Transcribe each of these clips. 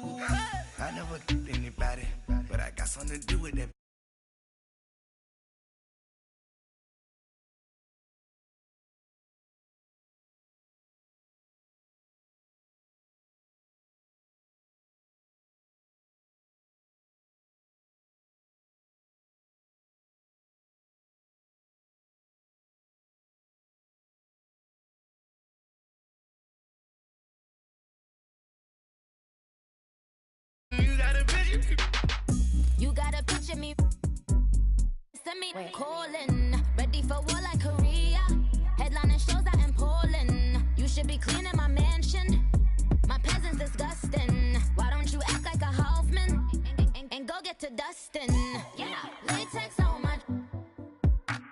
I never killed anybody, but I got something to do with that. You gotta picture me. Send me calling, ready for war like Korea. Headlining shows out in Poland. You should be cleaning my mansion. My peasants disgusting. Why don't you act like a Hoffman and go get to dustin'? Yeah, latex on my.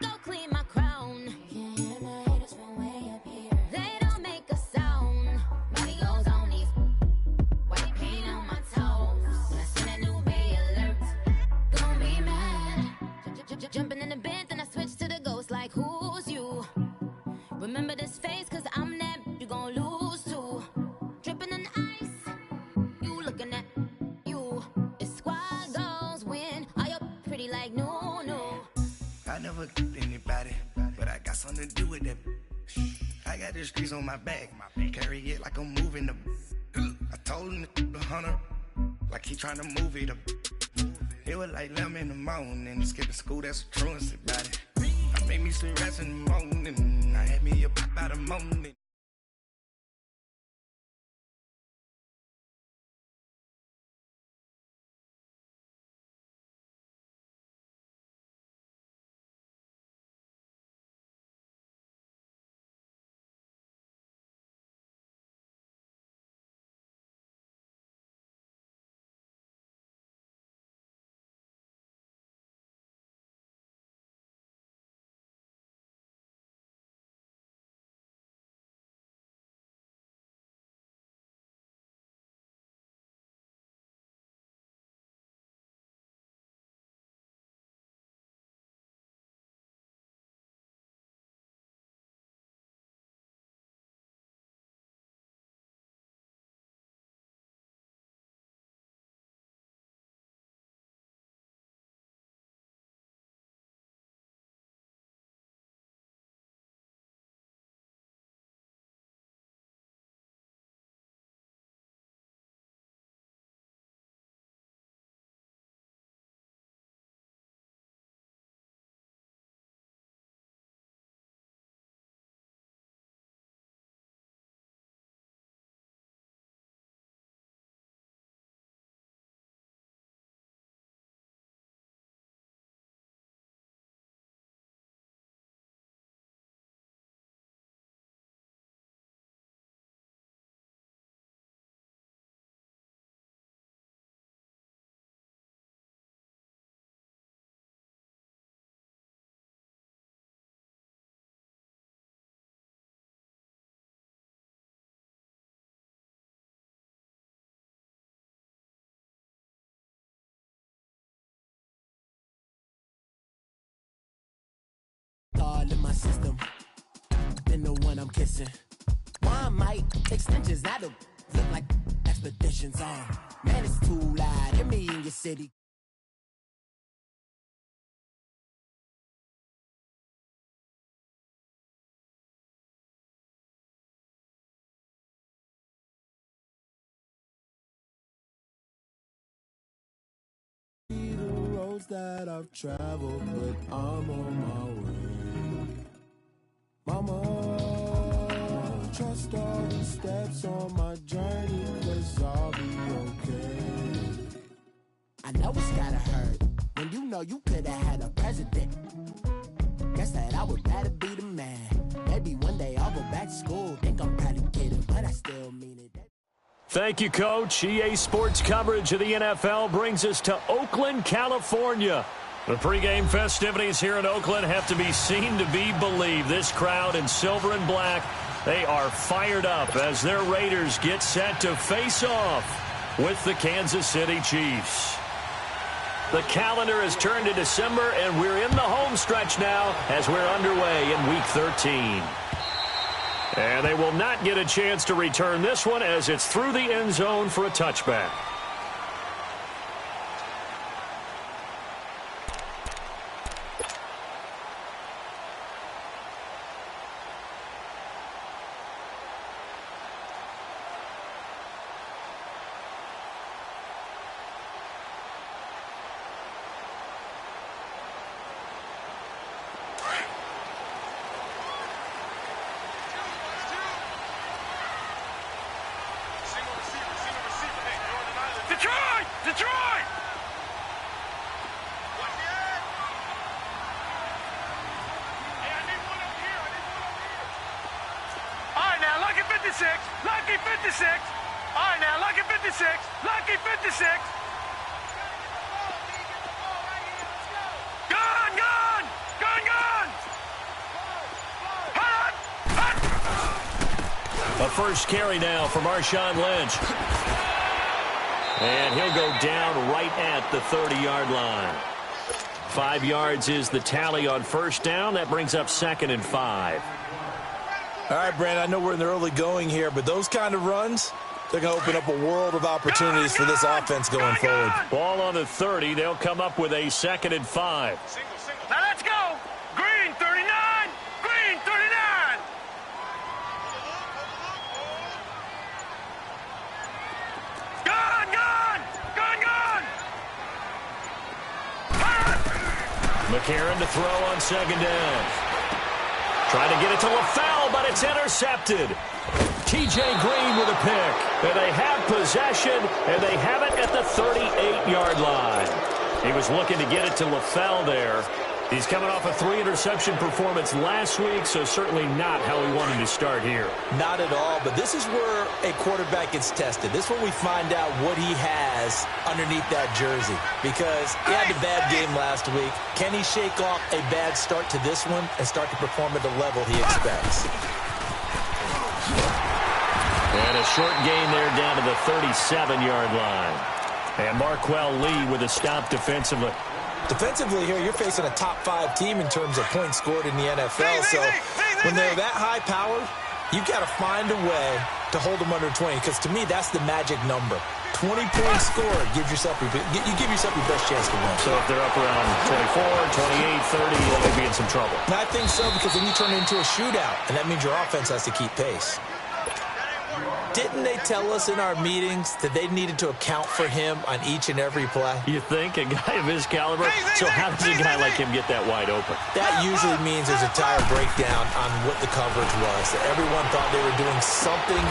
Go clean my crown. Can't hear my haters from way up here. They don't make a sound. Money goes on these. White paint on my toes. When I send a new Bay alert, gon' be mad. Jumping in the bed, then I switch to the ghost like who's you? Remember this face, cause I'm that you gon' lose too. Dripping in ice, you looking at you. It's squad goals win. Are you pretty like no? I never killed anybody, but I got something to do with that. I got the streets on my back, carry it like I'm moving the. I told him to 100, like he trying to move it up. It was like 11 in the morning, skipping school, that's a truancy about it. I made me some rest in the morning, I had me up about a moment. All in my system, then the one I'm kissing. One mic extensions that'll look like expeditions on. Man, it's too loud. Hear me in your city. The roads that I've traveled, but I'm on my way. Mama, trust all the steps on my journey, 'cause I'll be okay. I know it's gotta hurt when you know you could've had a president. Guess that I would rather be the man. Maybe one day I'll go back to school. Think I'm probably kidding, but I still mean it. Thank you, Coach. EA Sports coverage of the NFL brings us to Oakland, California. The pregame festivities here in Oakland have to be seen to be believed. This crowd in silver and black, they are fired up as their Raiders get set to face off with the Kansas City Chiefs. The calendar has turned to December, and we're in the home stretch now as we're underway in Week 13. And they will not get a chance to return this one as it's through the end zone for a touchback. Detroit! Detroit! All right, now, lucky 56. Lucky 56. All right, now, lucky 56. Lucky 56. Gun, gun! Gun, gun! Hut! Hut! A first carry now for Marshawn Lynch. And he'll go down right at the 30-yard line. 5 yards is the tally on first down. That brings up 2nd and 5. All right, Brandon, I know we're in the early going here, but those kind of runs, they're going to open up a world of opportunities for this offense going forward. Ball on the 30. They'll come up with a 2nd and 5. Now let's go! Green 39! Green 39! Gun, gun! Gun, gun! McCarron to throw on 2nd down. Trying to get it to LaFell, but it's intercepted. T.J. Green with a pick. And they have possession, and they have it at the 38-yard line. He was looking to get it to LaFell there. He's coming off a 3-interception performance last week, so certainly not how he wanted to start here. Not at all, but this is where a quarterback gets tested. This is when we find out what he has underneath that jersey. Because he had a bad game last week. Can he shake off a bad start to this one and start to perform at the level he expects? And a short gain there down to the 37-yard line. And Marquell Lee with a stop defensively. Defensively here, you're facing a top-5 team in terms of points scored in the NFL. So when they're that high-powered, you've got to find a way to hold them under 20. Because to me, that's the magic number. 20 points scored gives yourself you give yourself your best chance to win. So if they're up around 24, 28, 30, they'll be in some trouble. And I think so, because then you turn it into a shootout, and that means your offense has to keep pace. Didn't they tell us in our meetings that they needed to account for him on each and every play? You think? A guy of his caliber? So how does a guy like him get that wide open? That usually means there's a tire breakdown on what the coverage was. That everyone thought they were doing something,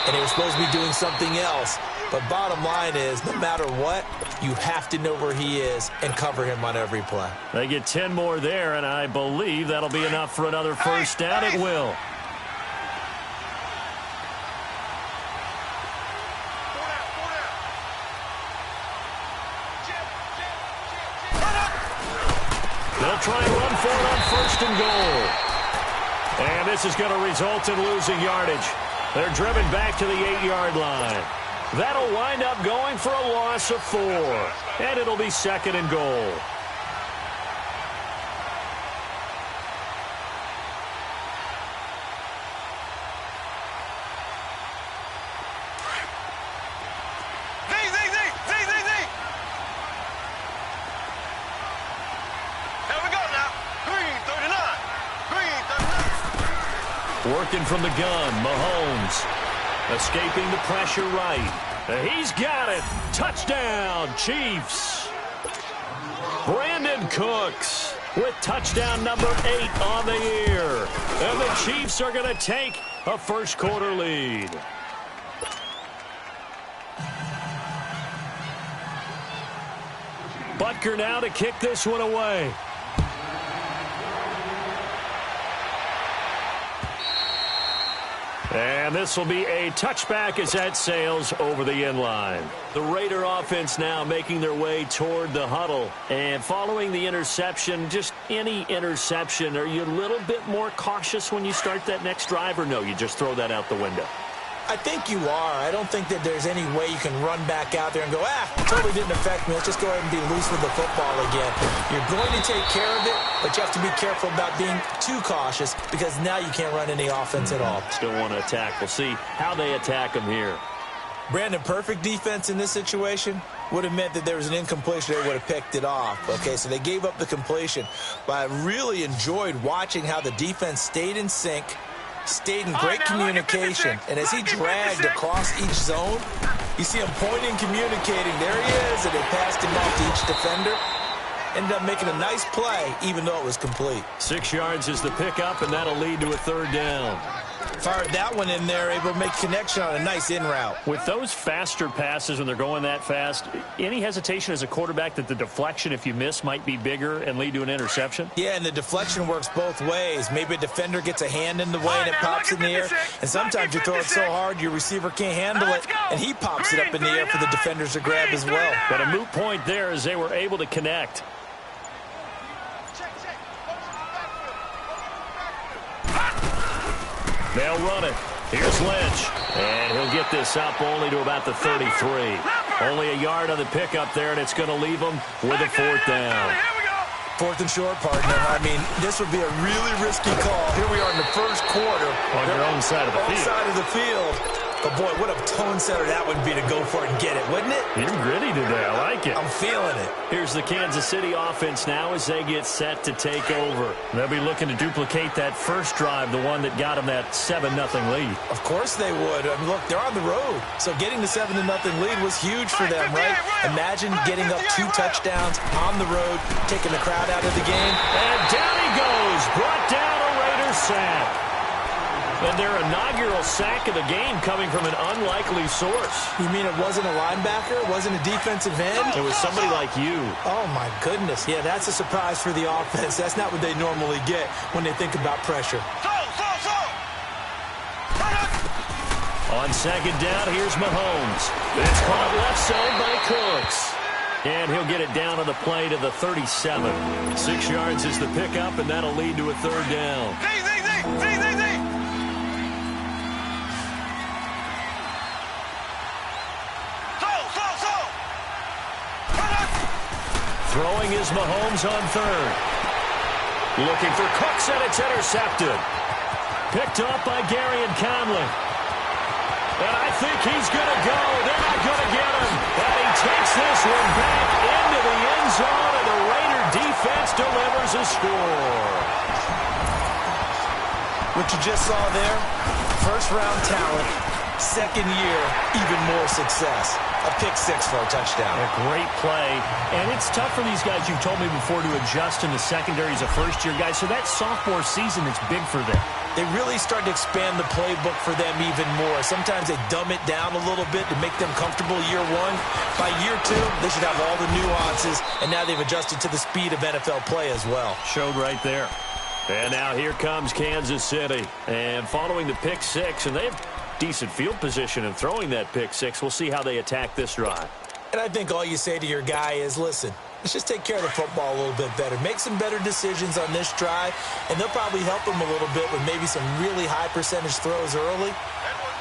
and they were supposed to be doing something else. But bottom line is, no matter what, you have to know where he is and cover him on every play. They get 10 more there, and I believe that'll be enough for another first down. It will. They'll try and run for it on 1st and goal. And this is going to result in losing yardage. They're driven back to the 8-yard line. That'll wind up going for a loss of 4. And it'll be 2nd and goal. Working from the gun, Mahomes. Escaping the pressure right. He's got it. Touchdown, Chiefs. Brandon Cooks with touchdown number 8 on the year. And the Chiefs are going to take a first-quarter lead. Butker now to kick this one away. And this will be a touchback as that sails over the end line. The Raider offense now making their way toward the huddle. And following the interception, just any interception, are you a little bit more cautious when you start that next drive, or no, you just throw that out the window? I think you are. I don't think that there's any way you can run back out there and go, totally didn't affect me. Let's just go ahead and be loose with the football again. You're going to take care of it, but you have to be careful about being too cautious, because now you can't run any offense at all. Still want to attack. We'll see how they attack them here. Brandon, perfect defense in this situation would have meant that there was an incompletion. They would have picked it off. Okay, so they gave up the completion. But I really enjoyed watching how the defense stayed in sync, stayed in great communication. And as he dragged across each zone, you see him pointing, communicating. There he is, and they passed him off to each defender. Ended up making a nice play, even though it was complete. 6 yards is the pickup, and that'll lead to a 3rd down. Fired that one in there, able to make connection on a nice in route. With those faster passes when they're going that fast, any hesitation as a quarterback that the deflection, if you miss, might be bigger and lead to an interception? Yeah, and the deflection works both ways. Maybe a defender gets a hand in the way and it pops in the air. And sometimes you throw it so hard your receiver can't handle it, and he pops it up in the air for the defenders to grab as well. But a moot point there as they were able to connect. They'll run it. Here's Lynch. And he'll get this up only to about the 33. Only a yard on the pickup there, and it's going to leave them with a fourth down. Fourth and short, partner. I mean, this would be a really risky call. Here we are in the first quarter. On your own side of the field. Side of the field. But, boy, what a tone setter that would be to go for it and get it, wouldn't it? You're gritty today. I like it. I'm feeling it. Here's the Kansas City offense now as they get set to take over. They'll be looking to duplicate that first drive, the one that got them that 7-0 lead. Of course they would. I mean, look, they're on the road. So getting the 7-0 lead was huge for them, right? Imagine getting up 2 touchdowns on the road, taking the crowd out of the game. And down he goes. Brought down a Raiders sack. And their inaugural sack of the game coming from an unlikely source. You mean it wasn't a linebacker? It wasn't a defensive end? It was somebody like you. Oh, my goodness. Yeah, that's a surprise for the offense. That's not what they normally get when they think about pressure. On second down, here's Mahomes. It's caught left side by Cooks. And he'll get it down on the play to the 37. 6 yards is the pickup, and that'll lead to a third down. Throwing is Mahomes on third. Looking for Cooks, and it's intercepted. Picked up by Gary and Conley. And I think he's going to go. They're not going to get him. And he takes this one back into the end zone, and the Raider defense delivers a score. What you just saw there, first-round talent, second year, even more success. A pick-6 for a touchdown. A great play. And it's tough for these guys, you've told me before, to adjust in the secondary as a first-year guy. So that sophomore season is big for them. They really start to expand the playbook for them even more. Sometimes they dumb it down a little bit to make them comfortable year one. By year 2, they should have all the nuances, and now they've adjusted to the speed of NFL play as well. Showed right there. And now here comes Kansas City. And following the pick-6, and they've decent field position and throwing that pick-6. We'll see how they attack this drive. And I think all you say to your guy is, listen, let's just take care of the football a little bit better. Make some better decisions on this drive, and they'll probably help him a little bit with maybe some really high percentage throws early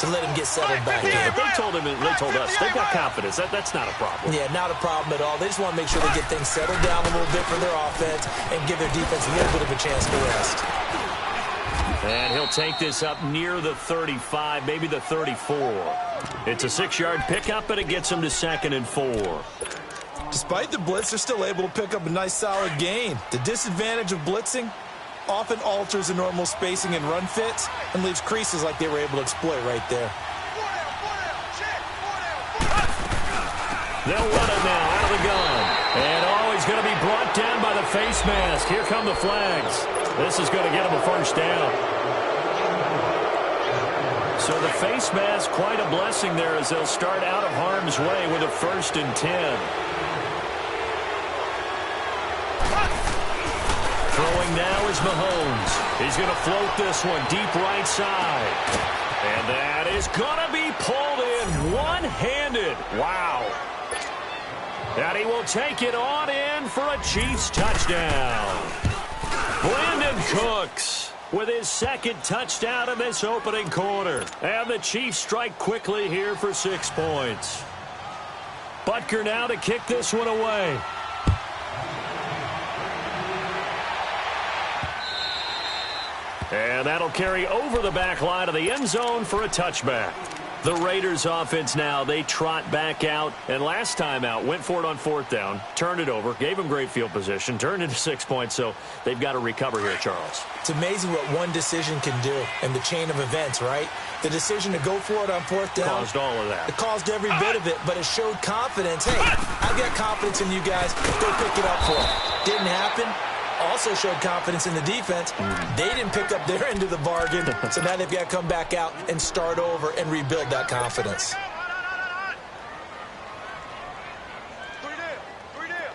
to let him get settled back in. They told us they've got confidence. That's not a problem. Yeah, not a problem at all. They just want to make sure they get things settled down a little bit for their offense and give their defense a little bit of a chance to rest. And he'll take this up near the 35, maybe the 34. It's a 6-yard pickup, but it gets him to 2nd and 4. Despite the blitz, they're still able to pick up a nice, solid gain. The disadvantage of blitzing often alters the normal spacing and run fits and leaves creases like they were able to exploit right there. They'll run it now out of the gun. And he's going to be brought down by the face mask. Here come the flags. This is going to get him a first down. So the face mask, quite a blessing there as they'll start out of harm's way with a 1st and 10. Throwing now is Mahomes. He's going to float this one deep right side. And that is going to be pulled in one-handed. Wow. And he will take it on in for a Chiefs touchdown. Brandon Cooks with his 2nd touchdown in this opening quarter. And the Chiefs strike quickly here for 6 points. Butker now to kick this one away. And that'll carry over the back line of the end zone for a touchback. The Raiders offense now, they trot back out. And last time out, went for it on 4th down, turned it over, gave them great field position, turned into 6 points. So they've got to recover here, Charles. It's amazing what one decision can do in the chain of events, right? The decision to go for it on 4th down. Caused all of that. It caused every bit of it, but it showed confidence. Hey, I've got confidence in you guys. Go pick it up for it. Didn't happen. also showed confidence in the defense. They didn't pick up their end of the bargain, so now they've got to come back out and start over and rebuild that confidence.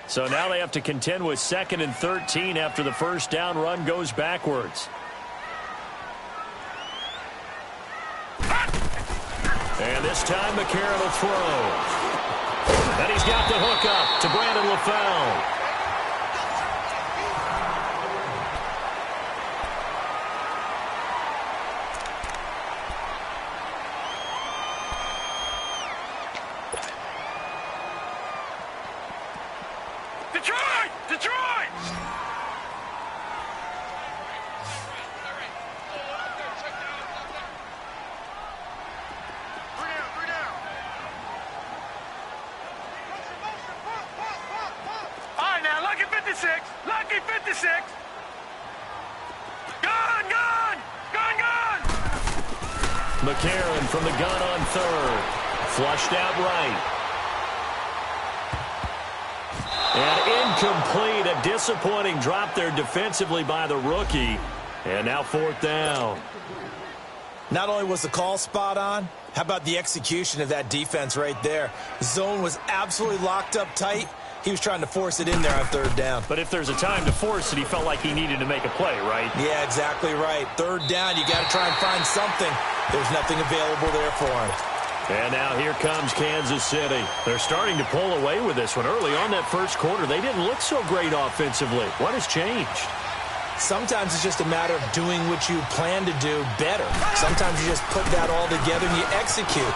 So now they have to contend with 2nd and 13 after the first down run goes backwards. And this time McCarron will throw. And he's got the hook up to Brandon LaFell. Lucky 56! Gun! Gun! Gun! Gun! McCarron from the gun on 3rd. Flushed out right. And incomplete. A disappointing drop there defensively by the rookie. And now 4th down. Not only was the call spot on, how about the execution of that defense right there? Zone was absolutely locked up tight. He was trying to force it in there on 3rd down. But if there's a time to force it, he felt like he needed to make a play, right? Yeah, exactly right. 3rd down, you got to try and find something. There's nothing available there for him. And now here comes Kansas City. They're starting to pull away with this one. Early on that first quarter, they didn't look so great offensively. What has changed? Sometimes it's just a matter of doing what you plan to do better. Sometimes you just put that all together and you execute.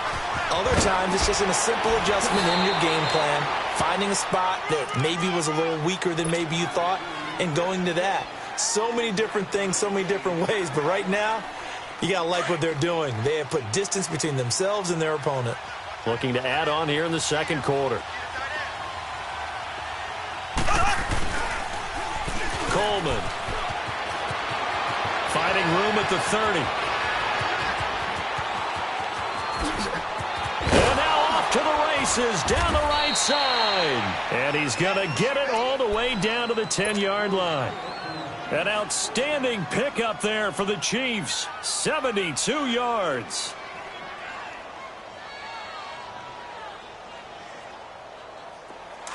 Other times it's just a simple adjustment in your game plan, finding a spot that maybe was a little weaker than maybe you thought, and going to that. So many different things, so many different ways, but right now, you got to like what they're doing. They have put distance between themselves and their opponent. Looking to add on here in the second quarter. Coleman. Finding room at the 30. And now off to the races down the right side. And he's going to get it all the way down to the 10-yard line. An outstanding pickup there for the Chiefs. 72 yards.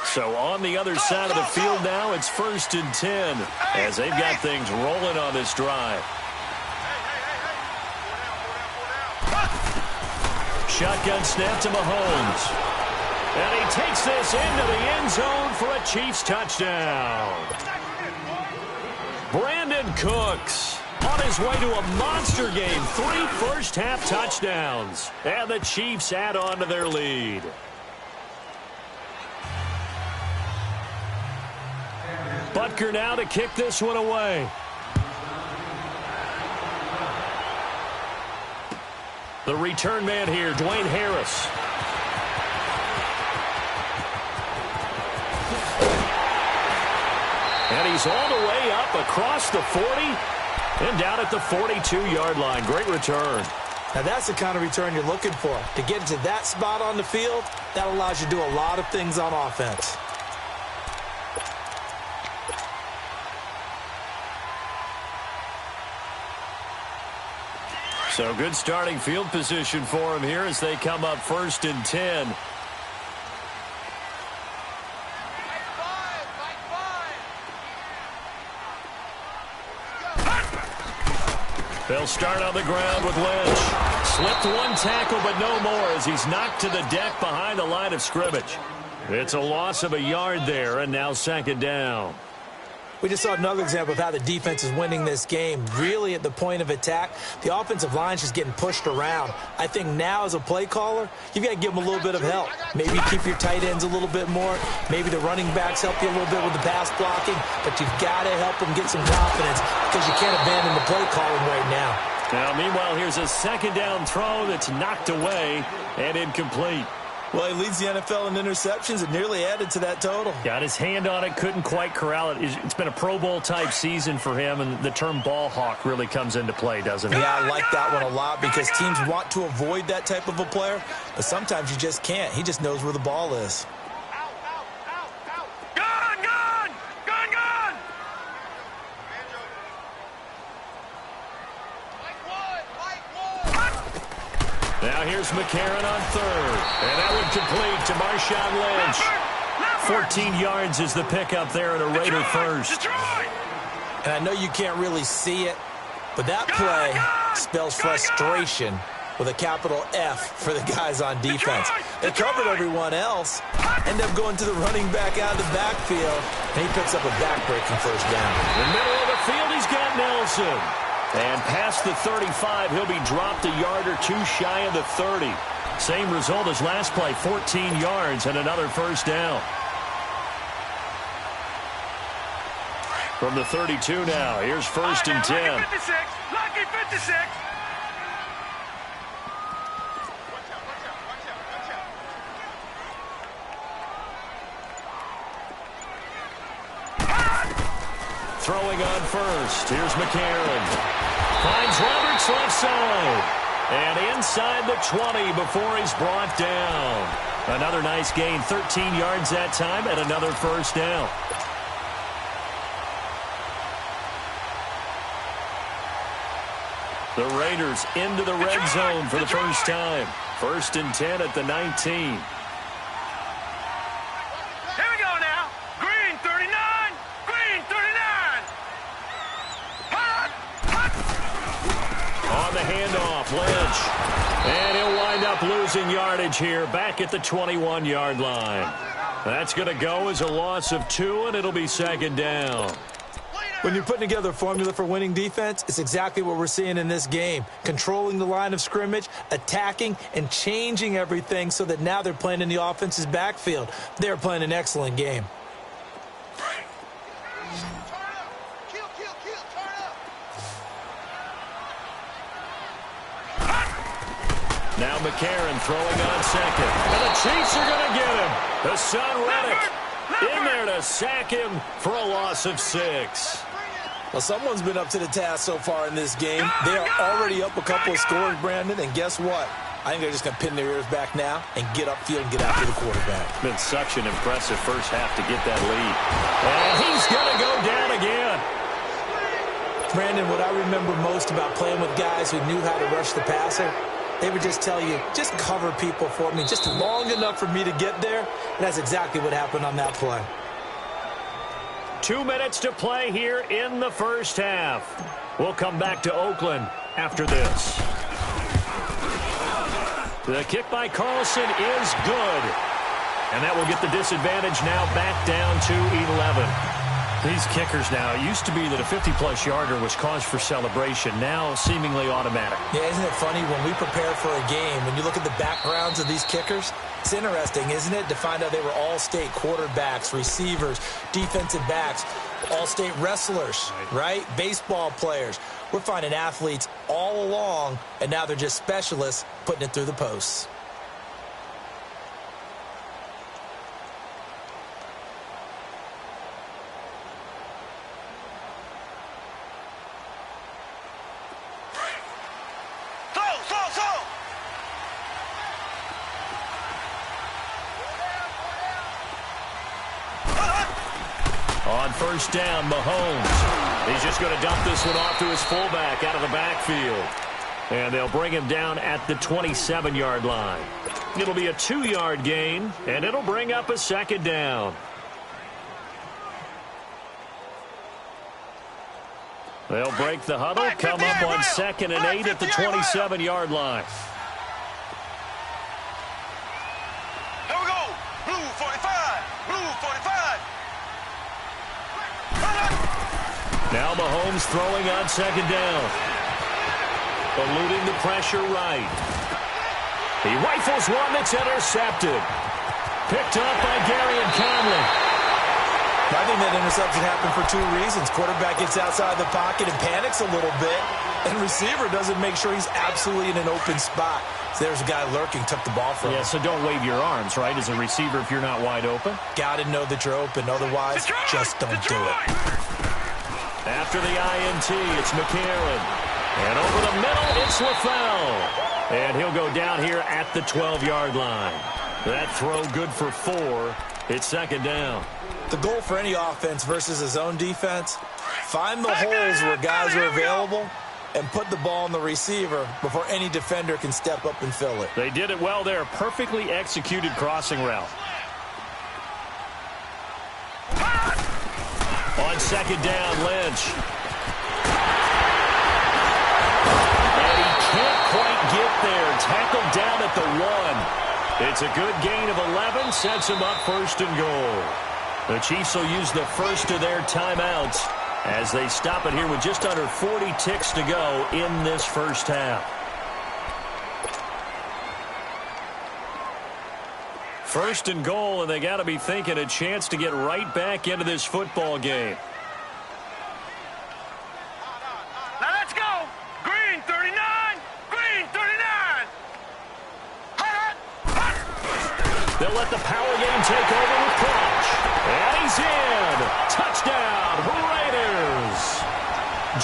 So on the other side of the field now, it's 1st and 10 as they've got things rolling on this drive. Shotgun snap to Mahomes. And he takes this into the end zone for a Chiefs touchdown. Brandon Cooks on his way to a monster game. 3 first-half touchdowns. And the Chiefs add on to their lead. Butker now to kick this one away. The return man here, Dwayne Harris. And he's all the way up across the 40 and down at the 42-yard line. Great return. Now that's the kind of return you're looking for. To get into that spot on the field, that allows you to do a lot of things on offense. So good starting field position for him here as they come up 1st and 10. They'll start on the ground with Lynch. Slipped one tackle, but no more as he's knocked to the deck behind the line of scrimmage. It's a loss of a yard there, and now 2nd down. We just saw another example of how the defense is winning this game. Really at the point of attack, the offensive line is just getting pushed around. I think now as a play caller, you've got to give them a little bit of help. Maybe keep your tight ends a little bit more. Maybe the running backs help you a little bit with the pass blocking. But you've got to help them get some confidence because you can't abandon the play calling right now. Now, meanwhile, here's a 2nd down throw that's knocked away and incomplete. Well, he leads the NFL in interceptions and nearly added to that total. Got his hand on it, couldn't quite corral it. It's been a Pro Bowl-type season for him, and the term ball hawk really comes into play, doesn't it? Yeah, I like that one a lot because teams want to avoid that type of a player, but sometimes you just can't. He just knows where the ball is. Gun! Gun! Gun! Gun! here's McCarron on third. And that would complete to Marshawn Lynch. 14 yards is the pickup there at a Raider first. And I know you can't really see it, but that play spells frustration with a capital F for the guys on defense. They covered everyone else, end up going to the running back out of the backfield, and he picks up a back-breaking first down. In the middle of the field, he's got Nelson. And past the 35, he'll be dropped a yard or two shy of the 30. Same result as last play, 14 yards and another first down. From the 32 now, here's first and 10. Lucky 56, lucky 56. Throwing on first. Here's McCarron. Finds Roberts left side. And inside the 20 before he's brought down. Another nice gain. 13 yards that time and another first down. The Raiders into the red zone for the first time. First and 10 at the 19. Handoff, Lynch. And he'll wind up losing yardage here back at the 21-yard line. That's going to go as a loss of 2, and it'll be second down. When you're putting together a formula for winning defense, it's exactly what we're seeing in this game. Controlling the line of scrimmage, attacking, and changing everything so that now they're playing in the offense's backfield. They're playing an excellent game. Now McCarron throwing on second. And the Chiefs are going to get him. Hassan Reddick in there to sack him for a loss of 6. Well, someone's been up to the task so far in this game. They are already up a couple of scores, Brandon, and guess what? I think they're just going to pin their ears back now and get upfield and get after the quarterback. Been such an impressive first half to get that lead. And he's going to go down again. Brandon, what I remember most about playing with guys who knew how to rush the passer, they would just tell you, just cover people for me, just long enough for me to get there. And that's exactly what happened on that play. 2 minutes to play here in the first half. We'll come back to Oakland after this. The kick by Carlson is good. And that will get the disadvantage now back down to 11. These kickers now, it used to be that a 50-plus yarder was cause for celebration, now seemingly automatic. Yeah, isn't it funny when we prepare for a game, when you look at the backgrounds of these kickers, it's interesting, isn't it, to find out they were all-state quarterbacks, receivers, defensive backs, all-state wrestlers, right? Baseball players. We're finding athletes all along, and now they're just specialists putting it through the posts. On first down, Mahomes. He's just going to dump this one off to his fullback out of the backfield. And they'll bring him down at the 27-yard line. It'll be a 2-yard gain, and it'll bring up a second down. They'll break the huddle, come up on 2nd and 8 at the 27-yard line. Here we go. Blue 45. Blue 45. Now Mahomes throwing on second down. Eluding the pressure right. He rifles one that's intercepted. Picked up by Gary and Conley. I think that interception happened for 2 reasons. Quarterback gets outside the pocket and panics a little bit, and receiver doesn't make sure he's absolutely in an open spot. So there's a guy lurking, took the ball from him. Yeah, so don't wave your arms, right, as a receiver if you're not wide open. Got to know that you're open. Otherwise, just don't do it. After the INT, it's McCarron. And over the middle, it's LaFell. And he'll go down here at the 12-yard line. That throw good for 4. It's second down. The goal for any offense versus a zone defense, find the holes where guys are available and put the ball on the receiver before any defender can step up and fill it. They did it well there. Perfectly executed crossing route. On second down, Lynch. And he can't quite get there. Tackled down at the 1. It's a good gain of 11. Sets him up first and goal. The Chiefs will use the first of their timeouts as they stop it here with just under 40 ticks to go in this first half. First and goal, and they got to be thinking a chance to get right back into this football game. Now let's go. Green 39. Green 39. They'll let the power game take over with Prosh. And he's in. Touchdown, Raiders.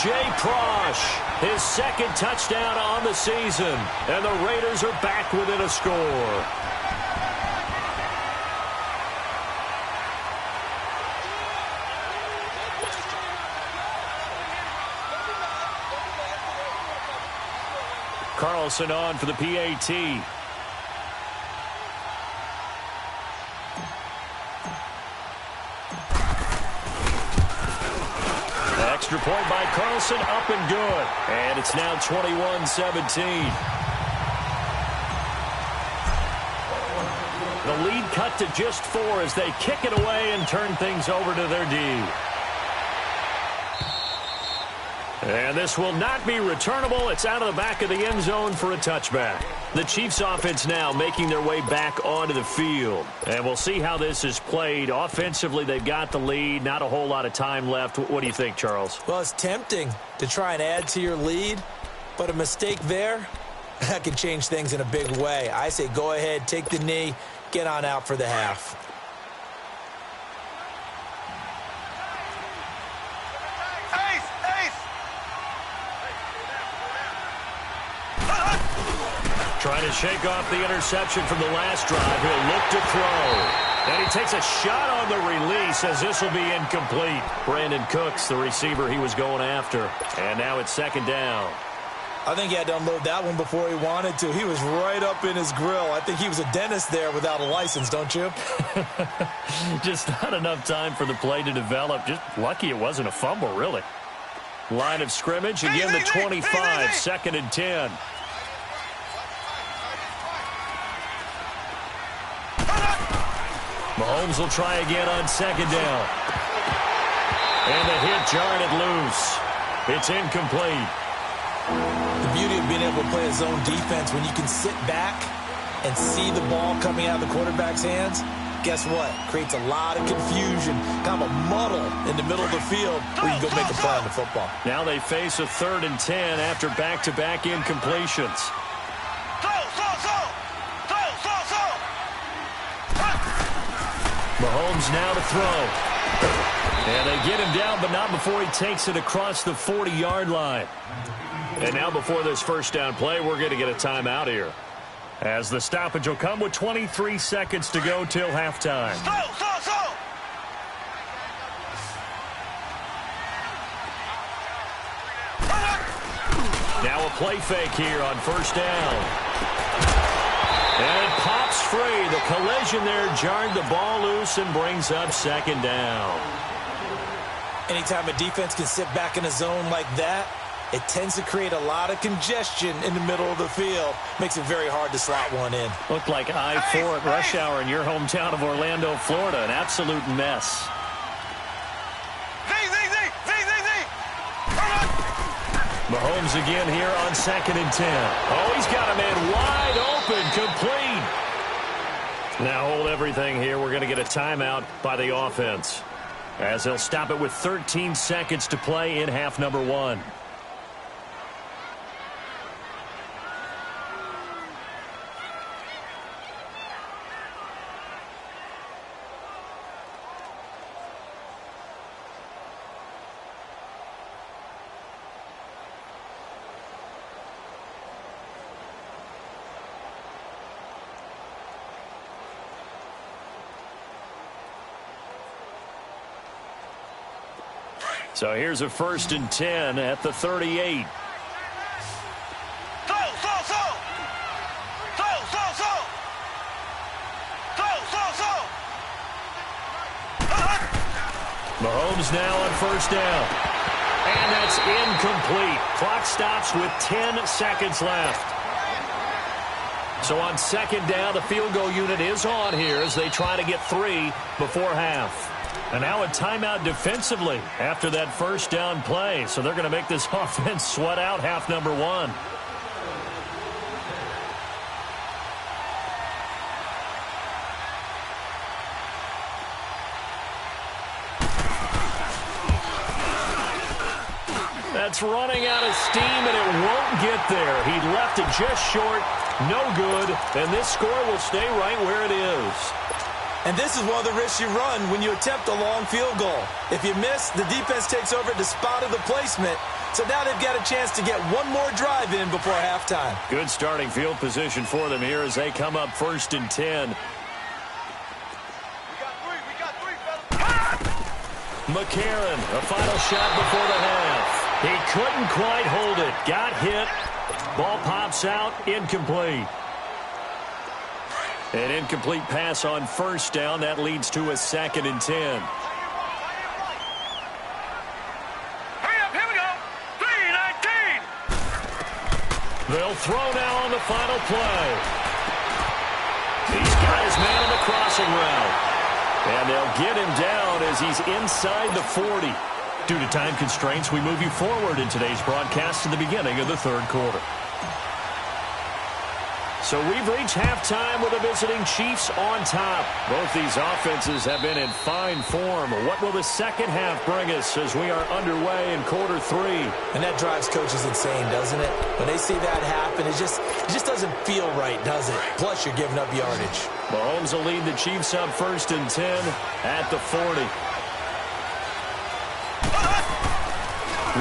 Jay Prosh, his second touchdown on the season. And the Raiders are back within a score. Carlson on for the PAT. Extra point by Carlson, up and good. And it's now 21-17. The lead cut to just 4 as they kick it away and turn things over to their D. And this will not be returnable. It's out of the back of the end zone for a touchback. The Chiefs offense now making their way back onto the field. And we'll see how this is played. Offensively, they've got the lead. Not a whole lot of time left. What do you think, Charles? Well, it's tempting to try and add to your lead, but a mistake there, that can change things in a big way. I say go ahead, take the knee, get on out for the half. Trying to shake off the interception from the last drive. He'll look to throw. And he takes a shot on the release as this will be incomplete. Brandon Cooks, the receiver he was going after. And now it's second down. I think he had to unload that one before he wanted to. He was right up in his grill. I think he was a dentist there without a license, don't you? Just not enough time for the play to develop. Just lucky it wasn't a fumble, really. Line of scrimmage, again the 25, second and 10. Mahomes will try again on second down. And the hit jarred it loose. It's incomplete. The beauty of being able to play a zone defense when you can sit back and see the ball coming out of the quarterback's hands, guess what? Creates a lot of confusion, kind of a muddle in the middle of the field where you can go make a play on the football. Now they face a 3rd and 10 after back-to-back incompletions. Mahomes now to throw. And they get him down, but not before he takes it across the 40-yard line. And now before this first down play, we're going to get a timeout here, as the stoppage will come with 23 seconds to go till halftime. Now a play fake here on first down. And it pops free. The collision there jarred the ball loose and brings up second down. Anytime a defense can sit back in a zone like that, it tends to create a lot of congestion in the middle of the field. Makes it very hard to slot one in. Looked like I-4 at rush hour in your hometown of Orlando, Florida. An absolute mess. Mahomes again here on second and 10. Oh, he's got a man wide open, complete. Now hold everything here. We're going to get a timeout by the offense, as they'll stop it with 13 seconds to play in half number 1. So here's a 1st and 10 at the 38. Mahomes now on first down. And that's incomplete. Clock stops with 10 seconds left. So on second down, the field goal unit is on here as they try to get 3 before half. And now a timeout defensively after that first down play. So they're going to make this offense sweat out half number 1. That's running out of steam, and it won't get there. He left it just short, no good, and this score will stay right where it is. And this is one of the risks you run when you attempt a long field goal. If you miss, the defense takes over at the spot of the placement. So now they've got a chance to get one more drive in before halftime. Good starting field position for them here as they come up 1st and 10. We got three, fellas. McCarron, a final shot before the half. He couldn't quite hold it. Got hit. Ball pops out. Incomplete. An incomplete pass on first down. That leads to a 2nd and 10. Hurry up, here we go. 3:19. They'll throw now on the final play. He's got his man on the crossing route. And they'll get him down as he's inside the 40. Due to time constraints, we move you forward in today's broadcast to the beginning of the 3rd quarter. So we've reached halftime with the visiting Chiefs on top. Both these offenses have been in fine form. What will the second half bring us as we are underway in quarter 3? And that drives coaches insane, doesn't it? When they see that happen, it just doesn't feel right, does it? Plus, you're giving up yardage. Mahomes will lead the Chiefs up 1st and 10 at the 40.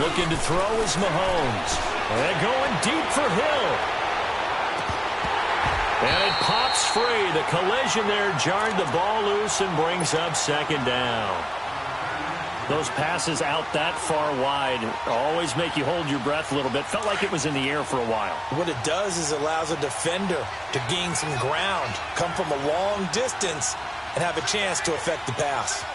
Looking to throw is Mahomes. And going deep for Hill. And it pops free. The collision there jarred the ball loose and brings up 2nd down. Those passes out that far wide always make you hold your breath a little bit. Felt like it was in the air for a while. What it does is allows a defender to gain some ground, come from a long distance, and have a chance to affect the pass.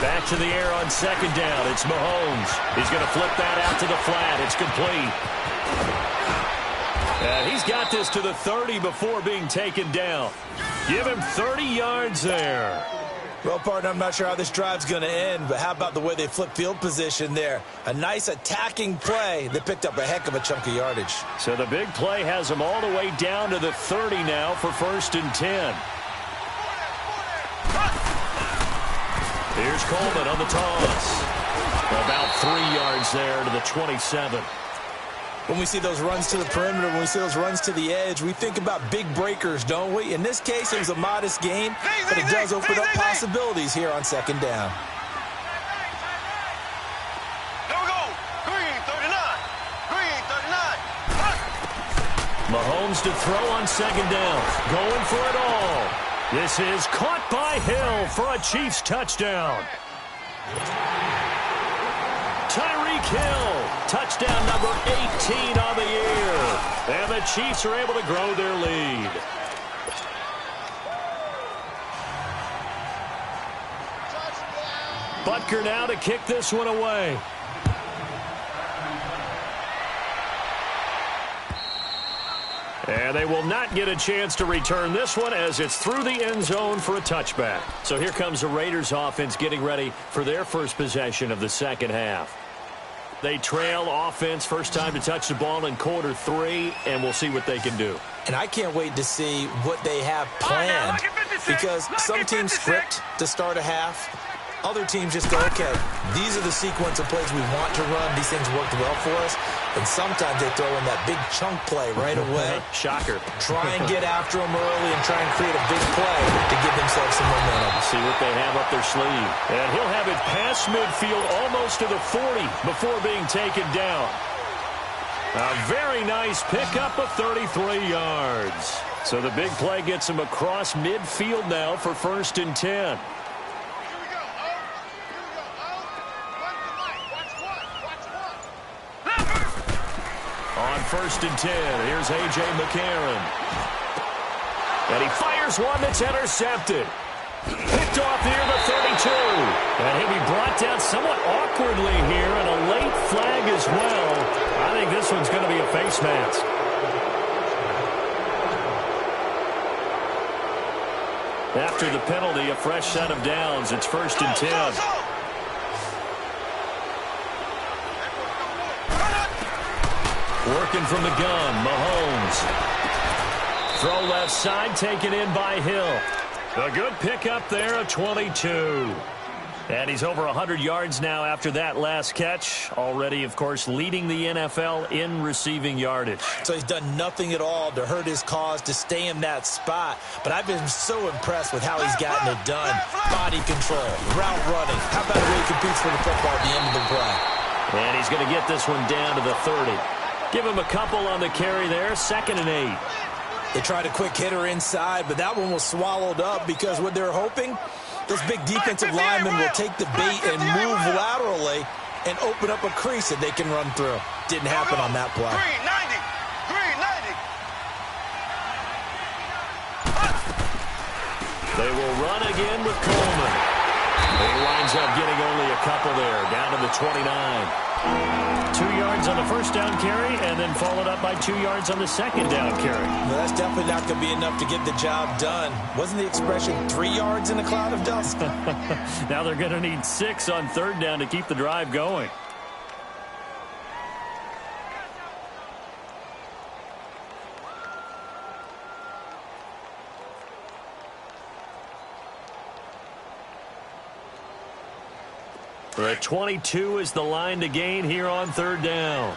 Back to the air on 2nd down. It's Mahomes. He's going to flip that out to the flat. It's complete. And he's got this to the 30 before being taken down. Give him 30 yards there. Well, partner, I'm not sure how this drive's going to end, but how about the way they flip field position there? A nice attacking play that picked up a heck of a chunk of yardage. So the big play has them all the way down to the 30 now for 1st and 10. Here's Coleman on the toss. About 3 yards there to the 27. When we see those runs to the perimeter, when we see those runs to the edge, we think about big breakers, don't we? In this case, it was a modest gain, but it does open up possibilities here on 2nd down. Here we go. Green 39. Green 39. Mahomes to throw on 2nd down. Going for it all. This is caught by Hill for a Chiefs touchdown. Tyreek Hill, touchdown number 18 on the year. And the Chiefs are able to grow their lead. Butker now to kick this one away. And they will not get a chance to return this one as it's through the end zone for a touchback. So here comes the Raiders offense getting ready for their first possession of the second half. They trail offense, first time to touch the ball in quarter 3, and we'll see what they can do. And I can't wait to see what they have planned, because some teams script to start a half. Other teams just go, okay, these are the sequence of plays we want to run. These things worked well for us. And sometimes they throw in that big chunk play right away. Shocker. Try and get after them early and try and create a big play to give themselves some momentum. See what they have up their sleeve. And he'll have it past midfield almost to the 40 before being taken down. A very nice pickup of 33 yards. So the big play gets him across midfield now for 1st and 10. On 1st and 10, here's A.J. McCarron. And he fires one that's intercepted. Picked off near the And he'll be brought down somewhat awkwardly here, and a late flag as well. I think this one's going to be a face mask. After the penalty, a fresh set of downs. It's 1st and 10. Working from the gun, Mahomes. Throw left side, taken in by Hill. A good pickup there, a 22. And he's over 100 yards now after that last catch. Already, of course, leading the NFL in receiving yardage. So he's done nothing at all to hurt his cause, to stay in that spot. But I've been so impressed with how he's gotten it done. Body control, route running. How about the way he competes for the football at the end of the play? And he's going to get this one down to the 30. Give him a couple on the carry there, 2nd and 8. They tried a quick hitter inside, but that one was swallowed up because what they're hoping, this big defensive lineman will take the bait and move laterally and open up a crease that they can run through. Didn't happen on that play. Green 90. They will run again with Coleman. He winds up getting only a couple there, down to the 29. 2 yards on the first down carry, and then followed up by 2 yards on the second down carry. Well, that's definitely not going to be enough to get the job done. Wasn't the expression 3 yards in a cloud of dust? Now they're going to need 6 on 3rd down to keep the drive going. The 22 is the line to gain here on 3rd down.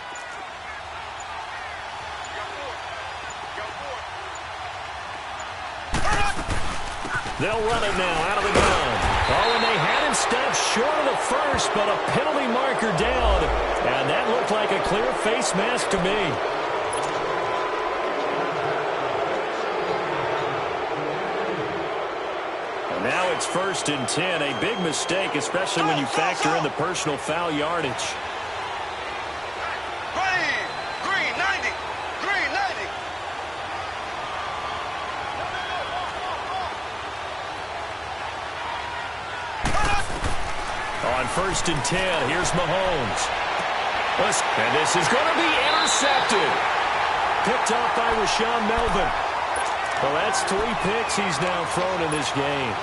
They'll run it now out of the gun. Oh, and they had him stopped short of the first, but a penalty marker down. And that looked like a clear face mask to me. Now it's 1st and 10. A big mistake, especially when you factor in the personal foul yardage. Green 90. On 1st and 10, here's Mahomes. And this is going to be intercepted. Picked off by Rashaan Melvin. Well, that's 3 picks he's now thrown in this game.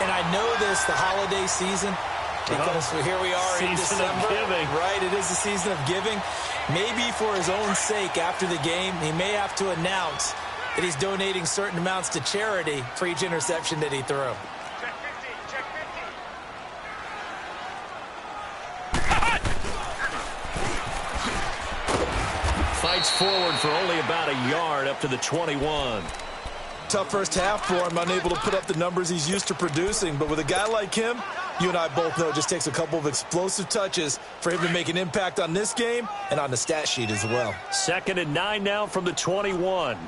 And I know this, the holiday season, because here we are in December. Season of giving. Right, it is the season of giving. Maybe for his own sake after the game, he may have to announce that he's donating certain amounts to charity for each interception that he threw. Check 50. Fights forward for only about a yard up to the 21. Tough first half for him, unable to put up the numbers he's used to producing. But with a guy like him, you and I both know it just takes a couple of explosive touches for him to make an impact on this game and on the stat sheet as well. 2nd and 9 now from the 21.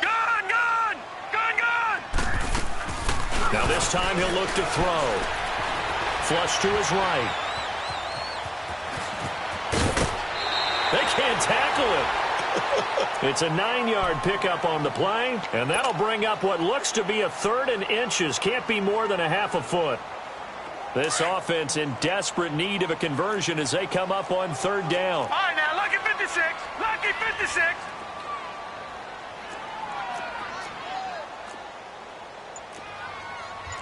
Gun! Now this time he'll look to throw. Flush to his right. They can't tackle it. It's a 9-yard pickup on the play, and that'll bring up what looks to be a 3rd and inches. Can't be more than a half a foot. This offense in desperate need of a conversion as they come up on 3rd down. All right, now, lucky 56. Lucky 56.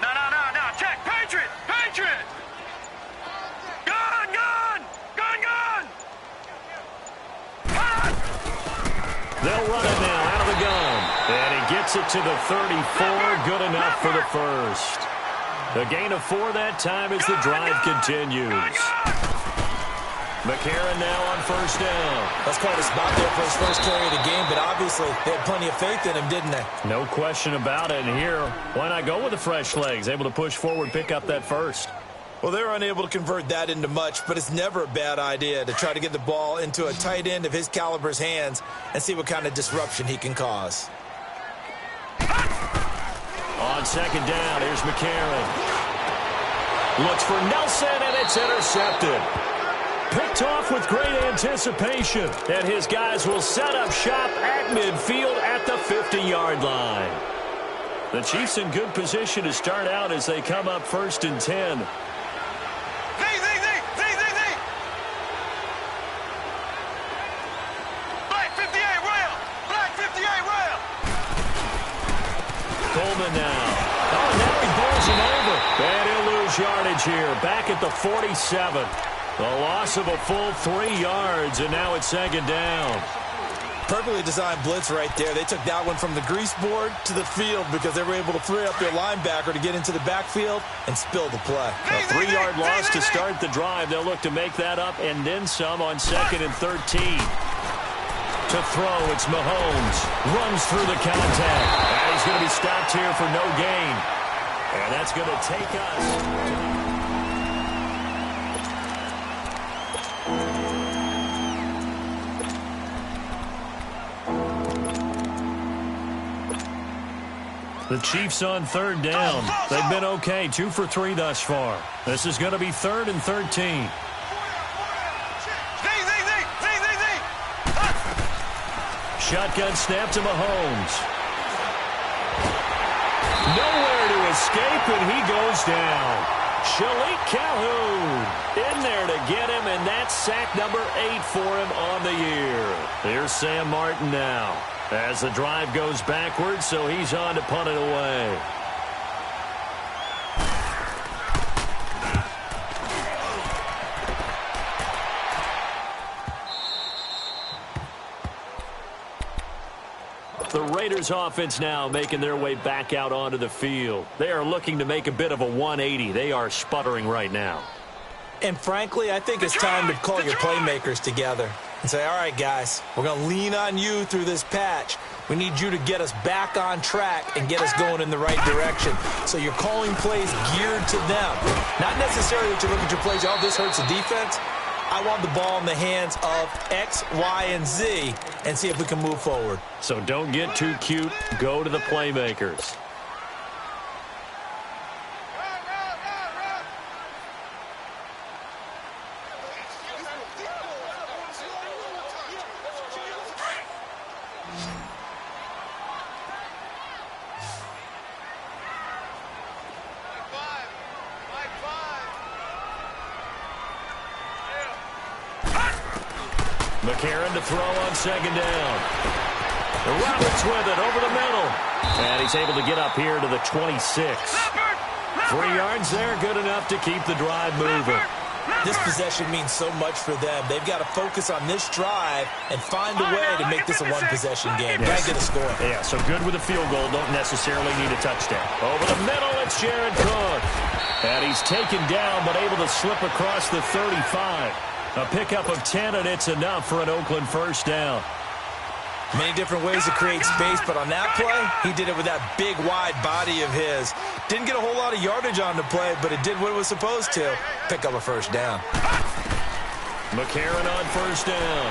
No. Check. Patriot. Gun. They'll run it now out of the gun. And he gets it to the 34. Good enough for the first. A gain of 4 that time as the drive continues. McCarron now on 1st down. That's quite a spot there for his first carry of the game, but obviously they had plenty of faith in him, didn't they? No question about it. And here, why not go with the fresh legs? Able to push forward, pick up that first. Well, they're unable to convert that into much, but it's never a bad idea to try to get the ball into a tight end of his caliber's hands and see what kind of disruption he can cause. On 2nd down, here's McCarron. Looks for Nelson, and it's intercepted. Picked off with great anticipation, and his guys will set up shop at midfield at the 50-yard line. The Chiefs in good position to start out as they come up 1st and 10. Black 58 rail. Black 58 rail. Coleman now. Oh, now he bowls him over. And he'll lose yardage here. Back at the 47. The loss of a full 3 yards, and now it's 2nd down. Perfectly designed blitz right there. They took that one from the grease board to the field because they were able to free up their linebacker to get into the backfield and spill the play. A 3-yard loss to start the drive. They'll look to make that up and then some on 2nd and 13. To throw, it's Mahomes. Runs through the contact. And he's going to be stopped here for no gain. And that's going to take us. The Chiefs on 3rd down. They've been okay, 2 for 3 thus far. This is going to be 3rd and 13. Shotgun snap to Mahomes. Nowhere to escape, and he goes down. Shalik Calhoun in there to get him, and that's sack number 8 for him on the year. Here's Sam Martin now. As the drive goes backwards, so he's on to punt it away. The Raiders offense now making their way back out onto the field. They are looking to make a bit of a 180. They are sputtering right now. And frankly, I think it's time to call your playmakers together and say, all right, guys, we're going to lean on you through this patch. We need you to get us back on track and get us going in the right direction. So you're calling plays geared to them. Not necessarily that you look at your plays, oh, this hurts the defense. I want the ball in the hands of X, Y, and Z and see if we can move forward. So don't get too cute. Go to the playmakers. McCarron to throw on 2nd down. Roberts with it over the middle. And he's able to get up here to the 26. 3 yards there, good enough to keep the drive moving. This possession means so much for them. They've got to focus on this drive and find a way to make this a one-possession game. Got to get a score. Yeah, so good with a field goal. Don't necessarily need a touchdown. Over the middle, it's Jared Cook. And he's taken down, but able to slip across the 35. A pickup of 10, and it's enough for an Oakland 1st down. Many different ways to create space, but on that play, he did it with that big, wide body of his. Didn't get a whole lot of yardage on the play, but it did what it was supposed to. Pick up a 1st down. McCarron on 1st down.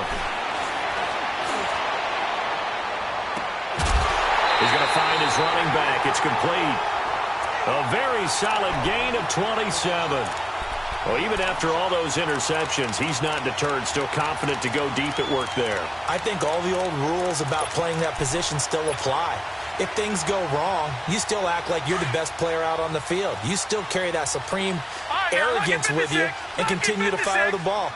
He's going to find his running back. It's complete. A very solid gain of 27. Well, even after all those interceptions, he's not deterred, still confident to go deep at work there. I think all the old rules about playing that position still apply. If things go wrong, you still act like you're the best player out on the field. You still carry that supreme arrogance with you and continue to fire the ball.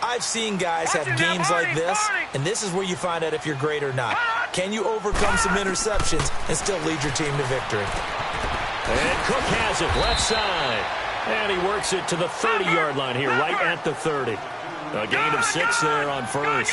I've seen guys have games like this, and this is where you find out if you're great or not. Can you overcome some interceptions and still lead your team to victory? And Cook has it left side. And he works it to the 30-yard line here, right at the 30. A gain of 6 there on 1st.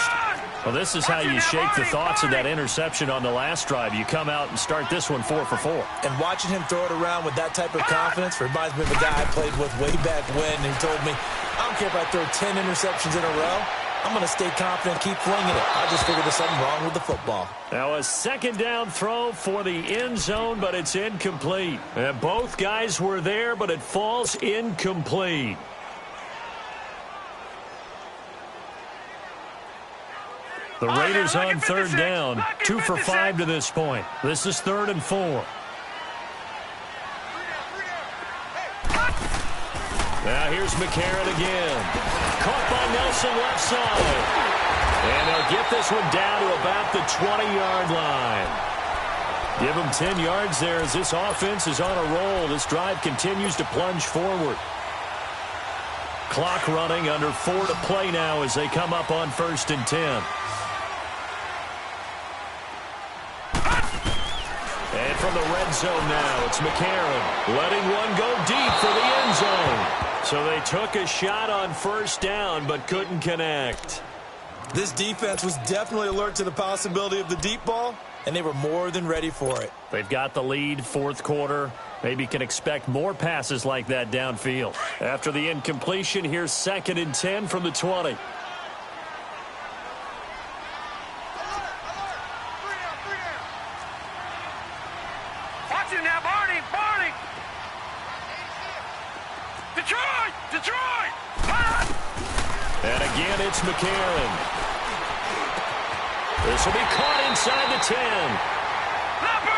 Well, this is how you shake the thoughts of that interception on the last drive. You come out and start this one 4 for 4. And watching him throw it around with that type of confidence reminds me of a guy I played with way back when, and he told me, I don't care if I throw 10 interceptions in a row. I'm going to stay confident, keep flinging it. I just figured there's something wrong with the football. Now a 2nd down throw for the end zone, but it's incomplete. And both guys were there, but it falls incomplete. The Raiders on 3rd down, 2 for 5 to this point. This is 3rd and 4. Now here's McCarron again. Caught by Nelson left side. And they'll get this one down to about the 20-yard line. Give him 10 yards there as this offense is on a roll. This drive continues to plunge forward. Clock running, under 4 to play now as they come up on 1st and 10. And from the red zone now, it's McCarron letting one go deep for the end zone. So they took a shot on 1st down but couldn't connect. This defense was definitely alert to the possibility of the deep ball, and they were more than ready for it. They've got the lead, 4th quarter. Maybe can expect more passes like that downfield. After the incompletion, here's 2nd and 10 from the 20. Watch him now, Barney! Barney! Detroit! Detroit! And again, it's McCarron. This will be caught inside the 10.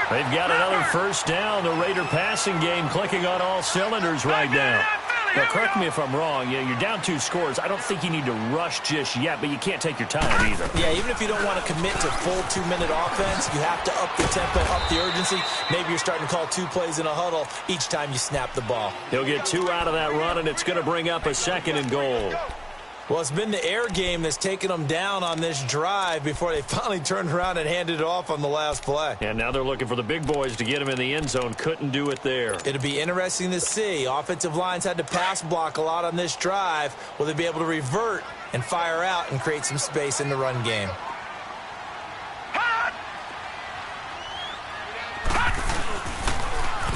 They've got another 1st down. The Raider passing game clicking on all cylinders right now. Now, correct me if I'm wrong. Yeah, you're down 2 scores. I don't think you need to rush just yet, but you can't take your time either. Yeah, even if you don't want to commit to full 2-minute offense, you have to up the tempo, up the urgency. Maybe you're starting to call 2 plays in a huddle each time you snap the ball. He'll get 2 out of that run, and it's going to bring up a 2nd and goal. Well, it's been the air game that's taken them down on this drive before they finally turned around and handed it off on the last play. And now they're looking for the big boys to get him in the end zone. Couldn't do it there. It'll be interesting to see. Offensive lines had to pass block a lot on this drive. Will they be able to revert and fire out and create some space in the run game?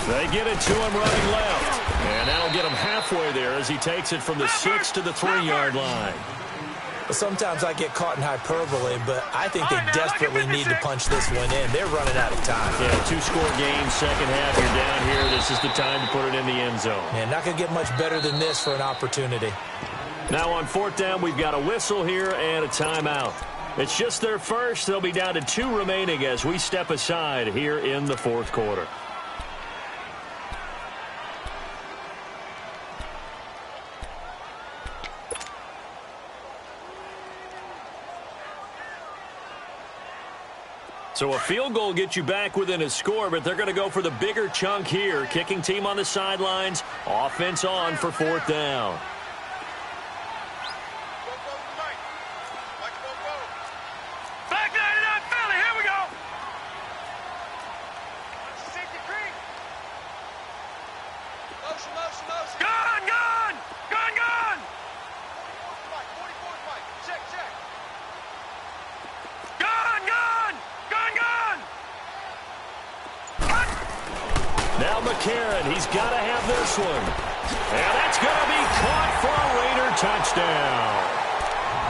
They get it to him running left. And that'll get him halfway there as he takes it from the 6 to the 3-yard line. Sometimes I get caught in hyperbole, but I think they desperately need to punch this one in. They're running out of time. Yeah, 2-score game, second half. You're down here. This is the time to put it in the end zone. Man, not going to get much better than this for an opportunity. Now on 4th down, we've got a whistle here and a timeout. It's just their first. They'll be down to 2 remaining as we step aside here in the 4th quarter. So a field goal gets you back within a score, but they're going to go for the bigger chunk here. Kicking team on the sidelines, offense on for 4th down. Back 99 Philly, here we go! Gun, gun! Gun, gun! Gun, gun! Gun, gun! Now McCarron, he's got to have this one. And that's going to be caught for a Raider touchdown.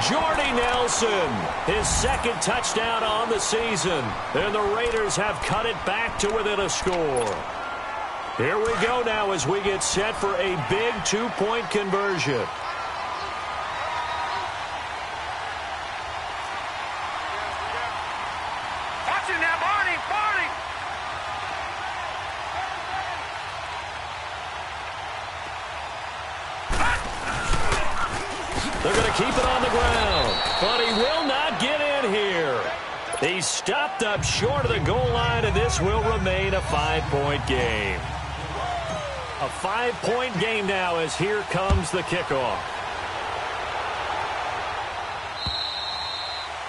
Jordy Nelson, his 2nd touchdown on the season. And the Raiders have cut it back to within a score. Here we go now as we get set for a big 2-point conversion. Watch it now, Barney! Barney! They're going to keep it on the ground, but he will not get in here. He's stopped up short of the goal line, and this will remain a 5-point game. A 5-point game now as here comes the kickoff.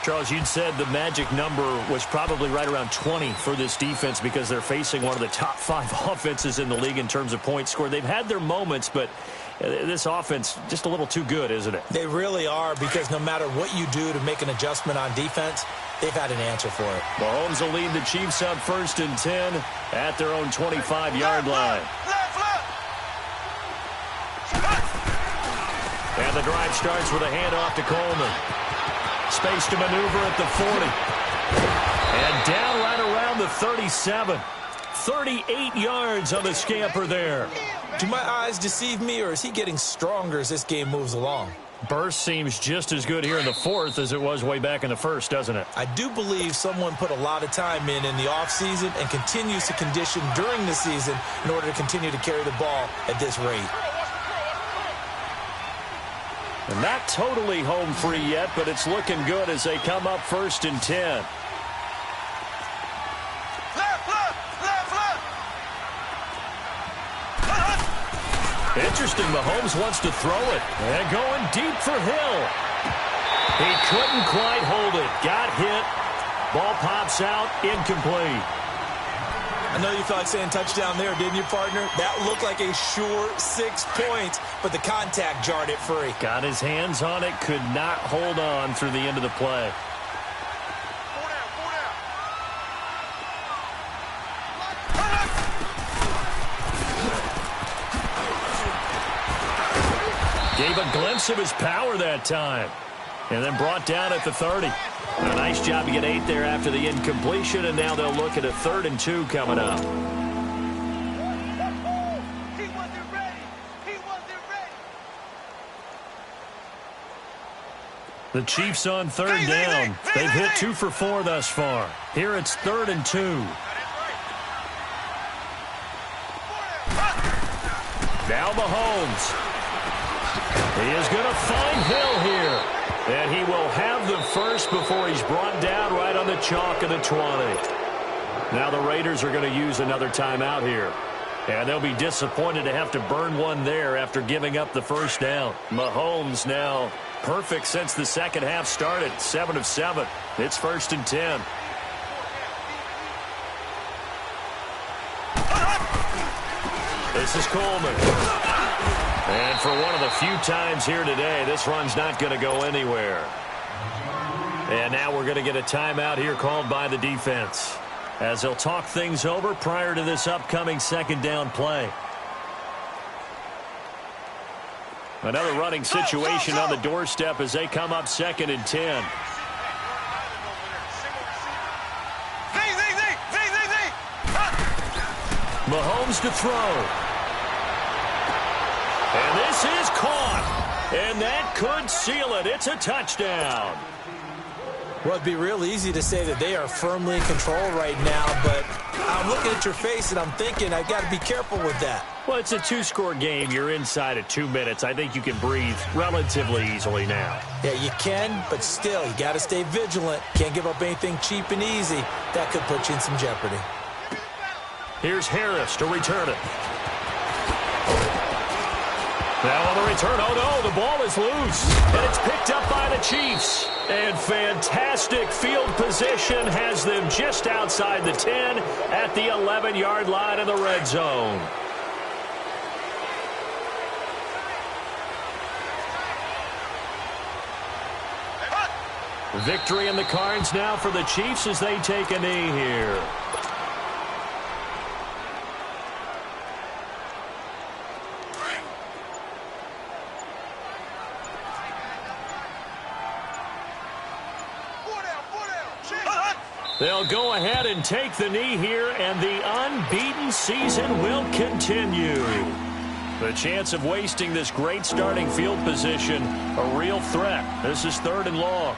Charles, you'd said the magic number was probably right around 20 for this defense because they're facing one of the top 5 offenses in the league in terms of points scored. They've had their moments, but this offense just a little too good, isn't it? They really are, because no matter what you do to make an adjustment on defense, they've had an answer for it. Mahomes will lead the Chiefs up 1st and 10 at their own 25-yard line. And the drive starts with a handoff to Coleman. Space to maneuver at the 40. And down right around the 37. 38 yards on the scamper there. Do my eyes deceive me, or is he getting stronger as this game moves along? Burst seems just as good here in the 4th as it was way back in the 1st, doesn't it? I do believe someone put a lot of time in the offseason and continues to condition during the season in order to continue to carry the ball at this rate. And not totally home free yet, but it's looking good as they come up 1st and 10. Left, left! Interesting, Mahomes wants to throw it. And going deep for Hill. He couldn't quite hold it. Got hit. Ball pops out, incomplete. I know you felt like saying touchdown there, didn't you, partner? That looked like a sure 6 points, but the contact jarred it free. Got his hands on it, could not hold on through the end of the play. Gave a glimpse of his power that time. And then brought down at the 30. A nice job to get 8 there after the incompletion, and now they'll look at a 3rd and 2 coming up. He wasn't ready. He wasn't ready. The Chiefs on 3rd down. They've hit 2 for 4 thus far. Here it's 3rd and 2. Now Mahomes. He is going to find Hill here. And he will have the first before he's brought down right on the chalk of the 20. Now the Raiders are going to use another timeout here. And they'll be disappointed to have to burn one there after giving up the first down. Mahomes now perfect since the second half started. 7 of 7. It's 1st and 10. This is Coleman. And for one of the few times here today, this run's not going to go anywhere. And now we're going to get a timeout here called by the defense, as they'll talk things over prior to this upcoming 2nd down play. Another running situation on the doorstep as they come up 2nd and 10. Mahomes to throw. And this is caught. And that could seal it. It's a touchdown. Well, it'd be real easy to say that they are firmly in control right now, but I'm looking at your face and I'm thinking I've got to be careful with that. Well, it's a 2-score game. You're inside at 2 minutes. I think you can breathe relatively easily now. Yeah, you can, but still, you got to stay vigilant. Can't give up anything cheap and easy. That could put you in some jeopardy. Here's Harris to return it. Now on the return, oh no, the ball is loose. And it's picked up by the Chiefs. And fantastic field position has them just outside the 10 at the 11-yard line in the red zone. Victory in the cards now for the Chiefs as they take a knee here. They'll go ahead and take the knee here, and the unbeaten season will continue. The chance of wasting this great starting field position, a real threat. This is 3rd and long.